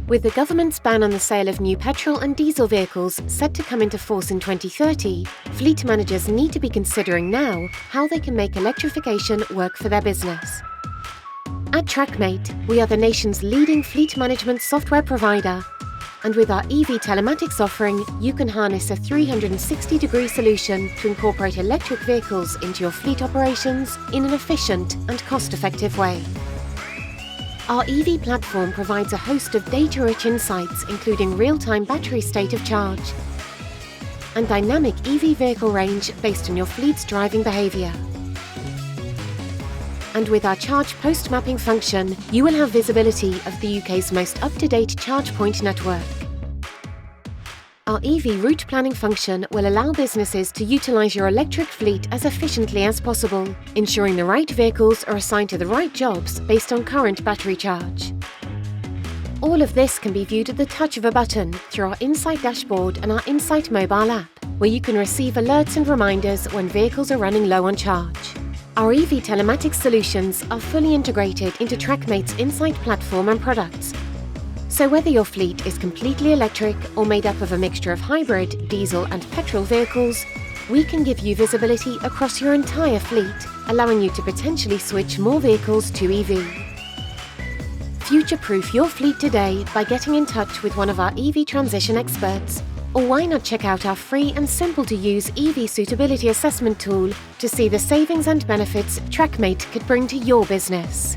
With the government's ban on the sale of new petrol and diesel vehicles set to come into force in 2030, fleet managers need to be considering now how they can make electrification work for their business. At Trakm8, we are the nation's leading fleet management software provider, and with our EV Telematics offering, you can harness a 360-degree solution to incorporate electric vehicles into your fleet operations in an efficient and cost-effective way. Our EV platform provides a host of data-rich insights, including real-time battery state of charge and dynamic EV vehicle range based on your fleet's driving behaviour. And with our charge post mapping function, you will have visibility of the UK's most up-to-date charge point network. Our EV route planning function will allow businesses to utilise your electric fleet as efficiently as possible, ensuring the right vehicles are assigned to the right jobs based on current battery charge. All of this can be viewed at the touch of a button through our Insight dashboard and our Insight mobile app, where you can receive alerts and reminders when vehicles are running low on charge. Our EV telematics solutions are fully integrated into Trakm8's Insight platform and products. So whether your fleet is completely electric or made up of a mixture of hybrid, diesel and petrol vehicles, we can give you visibility across your entire fleet, allowing you to potentially switch more vehicles to EV. Future-proof your fleet today by getting in touch with one of our EV transition experts. Or why not check out our free and simple-to-use EV suitability assessment tool to see the savings and benefits Trakm8 could bring to your business.